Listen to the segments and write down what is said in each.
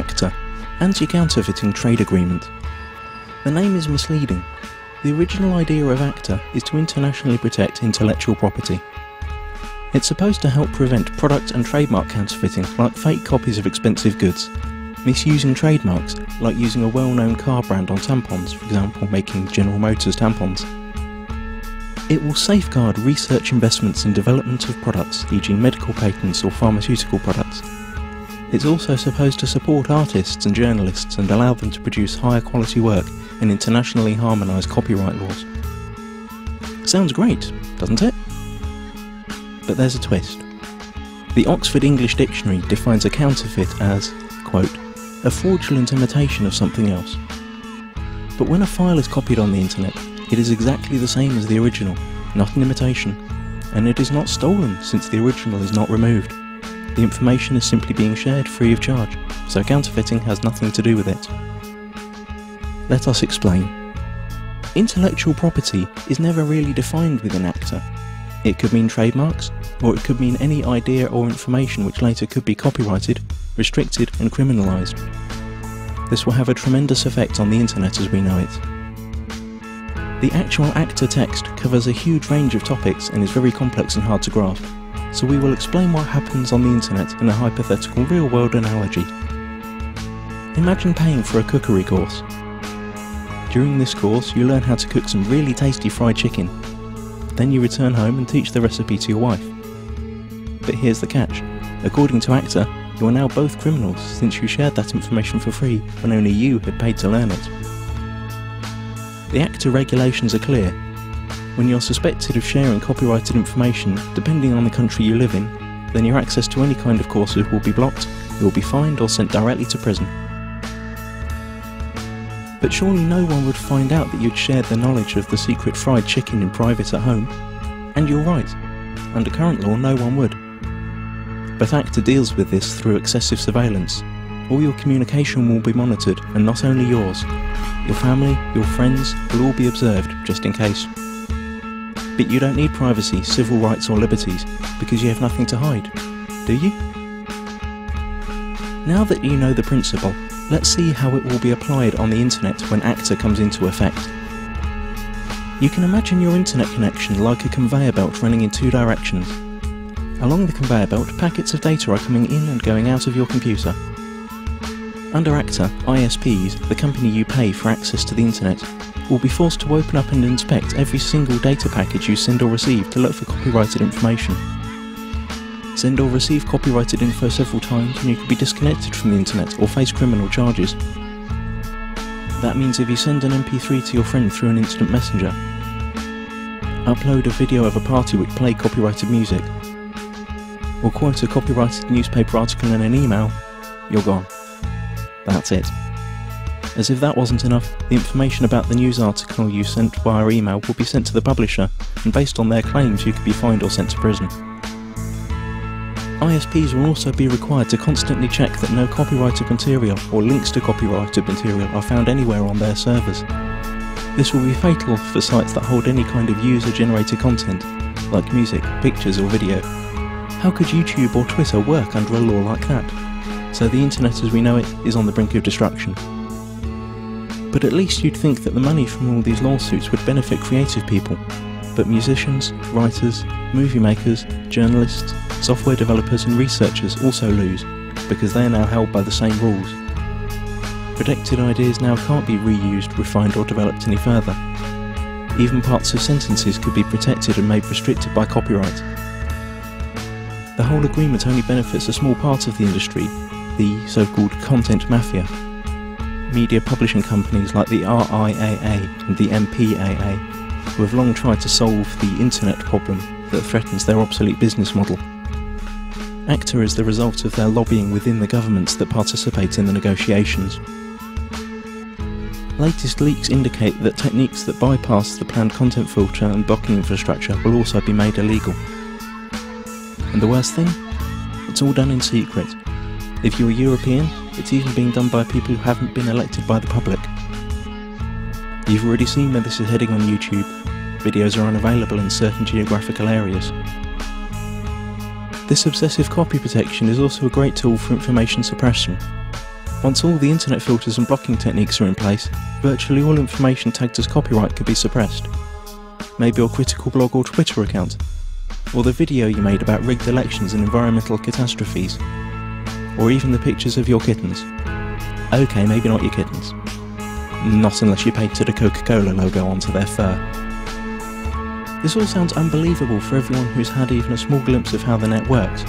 ACTA, Anti-Counterfeiting Trade Agreement. The name is misleading. The original idea of ACTA is to internationally protect intellectual property. It's supposed to help prevent product and trademark counterfeiting, like fake copies of expensive goods, misusing trademarks, like using a well-known car brand on tampons, for example making General Motors tampons. It will safeguard research investments in development of products, e.g. medical patents or pharmaceutical products. It's also supposed to support artists and journalists and allow them to produce higher quality work and internationally harmonise copyright laws. Sounds great, doesn't it? But there's a twist. The Oxford English Dictionary defines a counterfeit as, quote, a fraudulent imitation of something else. But when a file is copied on the internet, it is exactly the same as the original, not an imitation, and it is not stolen since the original is not removed. The information is simply being shared free of charge, so counterfeiting has nothing to do with it. Let us explain. Intellectual property is never really defined within ACTA. It could mean trademarks, or it could mean any idea or information which later could be copyrighted, restricted and criminalised. This will have a tremendous effect on the internet as we know it. The actual ACTA text covers a huge range of topics and is very complex and hard to grasp, so we will explain what happens on the internet in a hypothetical real-world analogy. Imagine paying for a cookery course. During this course you learn how to cook some really tasty fried chicken. Then you return home and teach the recipe to your wife. But here's the catch. According to ACTA, you are now both criminals since you shared that information for free when only you had paid to learn it. The ACTA regulations are clear. When you're suspected of sharing copyrighted information, depending on the country you live in, then your access to any kind of courses will be blocked, you will be fined or sent directly to prison. But surely no one would find out that you'd shared the knowledge of the secret fried chicken in private at home? And you're right. Under current law, no one would. But ACTA deals with this through excessive surveillance. All your communication will be monitored, and not only yours. Your family, your friends will all be observed, just in case. But you don't need privacy, civil rights or liberties, because you have nothing to hide, do you? Now that you know the principle, let's see how it will be applied on the internet when ACTA comes into effect. You can imagine your internet connection like a conveyor belt running in two directions. Along the conveyor belt, packets of data are coming in and going out of your computer. Under ACTA, ISPs, the company you pay for access to the internet, will be forced to open up and inspect every single data package you send or receive to look for copyrighted information. Send or receive copyrighted info several times and you could be disconnected from the internet or face criminal charges. That means if you send an MP3 to your friend through an instant messenger, upload a video of a party which played copyrighted music, or quote a copyrighted newspaper article in an email, you're gone. That's it. As if that wasn't enough, the information about the news article you sent via email will be sent to the publisher, and based on their claims you could be fined or sent to prison. ISPs will also be required to constantly check that no copyrighted material or links to copyrighted material are found anywhere on their servers. This will be fatal for sites that hold any kind of user-generated content, like music, pictures or video. How could YouTube or Twitter work under a law like that? So the internet as we know it is on the brink of destruction. But at least you'd think that the money from all these lawsuits would benefit creative people. But musicians, writers, movie makers, journalists, software developers and researchers also lose, because they are now held by the same rules. Protected ideas now can't be reused, refined or developed any further. Even parts of sentences could be protected and made restricted by copyright. The whole agreement only benefits a small part of the industry, the so-called content mafia. Media publishing companies like the RIAA and the MPAA, who have long tried to solve the internet problem that threatens their obsolete business model. ACTA is the result of their lobbying within the governments that participate in the negotiations. Latest leaks indicate that techniques that bypass the planned content filter and blocking infrastructure will also be made illegal. And the worst thing? It's all done in secret. If you're European, it's even being done by people who haven't been elected by the public. You've already seen where this is heading on YouTube. Videos are unavailable in certain geographical areas. This obsessive copy protection is also a great tool for information suppression. Once all the internet filters and blocking techniques are in place, virtually all information tagged as copyright could be suppressed. Maybe your critical blog or Twitter account, or the video you made about rigged elections and environmental catastrophes, or even the pictures of your kittens. Okay, maybe not your kittens. Not unless you painted a Coca-Cola logo onto their fur. This all sounds unbelievable for everyone who's had even a small glimpse of how the net works.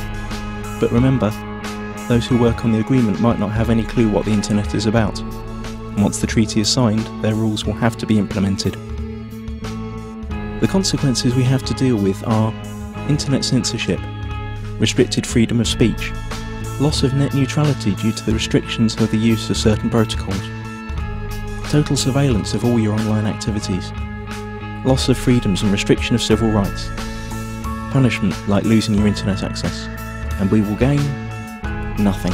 But remember, those who work on the agreement might not have any clue what the internet is about. And once the treaty is signed, their rules will have to be implemented. The consequences we have to deal with are internet censorship, restricted freedom of speech, loss of net neutrality due to the restrictions of the use of certain protocols, total surveillance of all your online activities, loss of freedoms and restriction of civil rights, punishment like losing your internet access, and we will gain nothing.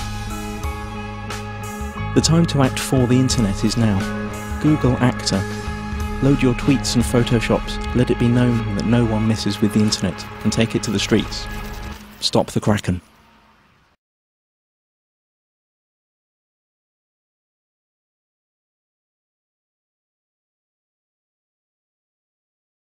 The time to act for the internet is now. Google ACTA. Load your tweets and photoshops, let it be known that no one messes with the internet, and take it to the streets. Stop the Kraken.